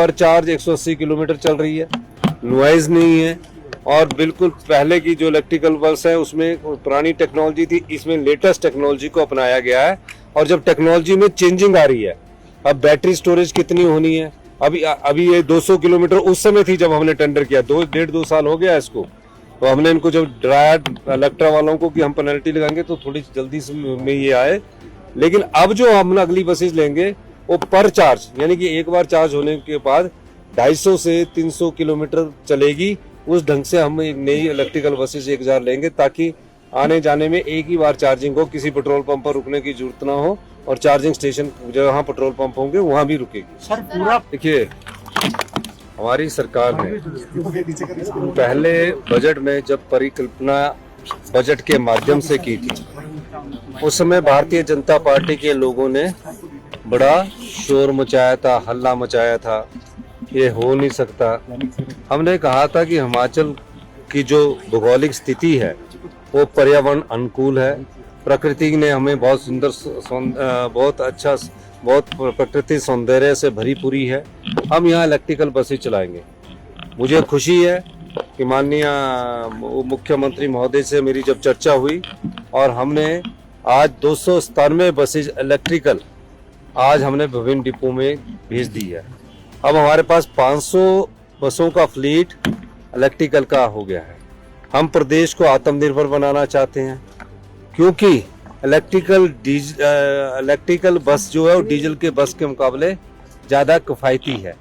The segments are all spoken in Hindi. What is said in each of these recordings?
पर चार्ज 180 किलोमीटर चल रही है, नॉइज नहीं है। और बिल्कुल पहले की जो इलेक्ट्रिकल बस है उसमें पुरानी टेक्नोलॉजी थी, इसमें लेटेस्ट टेक्नोलॉजी को अपनाया गया है। और जब टेक्नोलॉजी में चेंजिंग आ रही है, अब बैटरी स्टोरेज कितनी होनी है, अभी ये 200 किलोमीटर उस समय थी जब हमने टेंडर किया, 2 साल हो गया इसको। तो हमने इनको जब डराया इलेक्ट्रा वालों को कि हम पेनल्टी लगाएंगे तो थोड़ी जल्दी में ये आए। लेकिन अब जो हम अगली बसेज लेंगे वो पर चार्ज, यानी कि एक बार चार्ज होने के बाद 250 से 300 किलोमीटर चलेगी। उस ढंग से हम एक नई इलेक्ट्रिकल बसेज 1000 लेंगे, ताकि आने जाने में एक ही बार चार्जिंग हो, किसी पेट्रोल पंप पर रुकने की जरूरत ना हो, और चार्जिंग स्टेशन जहाँ पेट्रोल पंप होंगे वहाँ भी रुकेगी। सर पूरा देखिए, हमारी सरकार ने पहले बजट में जब परिकल्पना बजट के माध्यम से की थी, उस समय भारतीय जनता पार्टी के लोगों ने बड़ा शोर मचाया था, हल्ला मचाया था, ये हो नहीं सकता। हमने कहा था कि हिमाचल की जो भौगोलिक स्थिति है वो पर्यावरण अनुकूल है, प्रकृति ने हमें बहुत सुंदर, बहुत अच्छा, बहुत प्रकृति सौंदर्य से भरी पूरी है। हम यहाँ इलेक्ट्रिकल बसें चलाएंगे। मुझे खुशी है कि माननीय मुख्यमंत्री महोदय से मेरी जब चर्चा हुई और हमने आज 297 बसेज इलेक्ट्रिकल आज हमने विभिन्न डिपो में भेज दी है। अब हमारे पास 500 बसों का फ्लीट इलेक्ट्रिकल का हो गया है। हम प्रदेश को आत्मनिर्भर बनाना चाहते हैं, क्योंकि इलेक्ट्रिकल बस जो है वो डीजल के बस के मुकाबले ज़्यादा किफ़ायती है।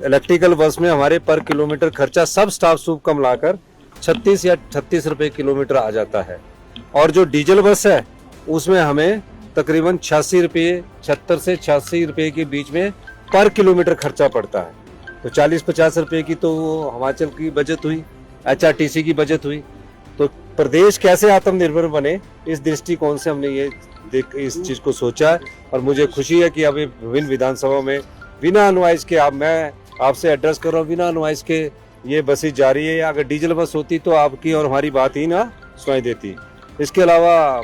इलेक्ट्रिकल बस में हमारे पर किलोमीटर खर्चा सब स्टाफ सूप का मिलाकर 36 या 38 रुपए किलोमीटर आ जाता है, और जो डीजल बस है उसमें हमें तकरीबन 86 रुपये, 76 से 86 रुपये के बीच में पर किलोमीटर खर्चा पड़ता है। तो 40-50 रुपये की तो हिमाचल की बचत हुई, HRTC की बचत हुई। तो प्रदेश कैसे आत्मनिर्भर बने, इस दृष्टिकोण से हमने ये इस चीज को सोचा है। और मुझे खुशी है कि अब विभिन्न विधानसभा में बिना नॉइज के, मैं आपसे एड्रेस कर रहा हूँ, बिना नॉइज के ये बसें जा रही है। अगर डीजल बस होती तो आपकी और हमारी बात ही ना सुनाई देती। इसके अलावा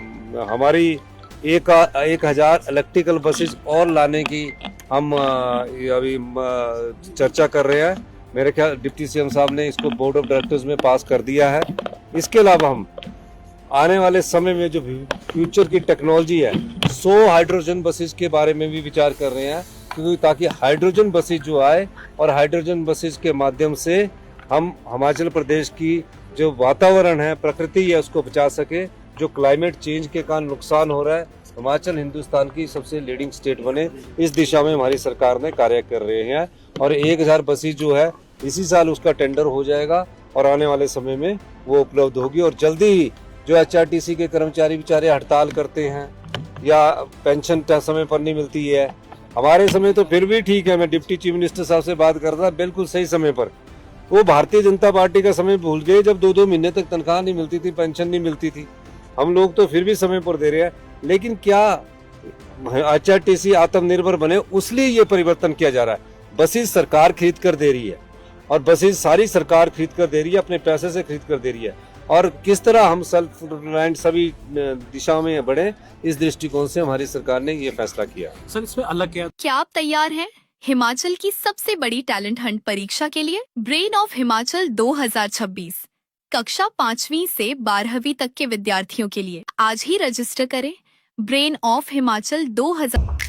हमारी 1000 इलेक्ट्रिकल बसेस और लाने की हम अभी चर्चा कर रहे हैं। मेरे ख्याल डिप्टी सीएम साहब ने इसको बोर्ड ऑफ डायरेक्टर्स में पास कर दिया है। इसके अलावा हम आने वाले समय में जो फ्यूचर की टेक्नोलॉजी है, 100 हाइड्रोजन बसेस के बारे में भी विचार कर रहे हैं, क्योंकि ताकि हाइड्रोजन बसेस जो आए और हाइड्रोजन बसेस के माध्यम से हम हिमाचल प्रदेश की जो वातावरण है, प्रकृति है, उसको बचा सके। जो क्लाइमेट चेंज के कारण नुकसान हो रहा है, हिमाचल हिंदुस्तान की सबसे लीडिंग स्टेट बने, इस दिशा में हमारी सरकार ने कार्य कर रहे हैं। और 1000 बसेस जो है इसी साल उसका टेंडर हो जाएगा और आने वाले समय में वो उपलब्ध होगी। और जल्दी ही जो HRTC के कर्मचारी बेचारे हड़ताल करते हैं या पेंशन समय पर नहीं मिलती है, हमारे समय तो फिर भी ठीक है। मैं डिप्टी चीफ मिनिस्टर साहब से बात कर रहा, बिल्कुल सही समय पर। वो भारतीय जनता पार्टी का समय भूल गए जब 2-2 महीने तक तनख्वाह नहीं मिलती थी, पेंशन नहीं मिलती थी। हम लोग तो फिर भी समय पर दे रहे हैं। लेकिन क्या HRTC आत्मनिर्भर बने, उसलिए ये परिवर्तन किया जा रहा है। बसेस सरकार खरीद कर दे रही है, और बसेस सारी सरकार खरीद कर दे रही है, अपने पैसे से खरीद कर दे रही है। और किस तरह हम सेल्फ रिलायंट सभी दिशा में बढ़े, इस दृष्टिकोण से हमारी सरकार ने ये फैसला किया। सर इसमें अलग क्या आप तैयार हैं हिमाचल की सबसे बड़ी टैलेंट हंट परीक्षा के लिए? ब्रेन ऑफ हिमाचल 2026 कक्षा 5वीं से 12वीं तक के विद्यार्थियों के लिए आज ही रजिस्टर करें। Brain of Himachal 2000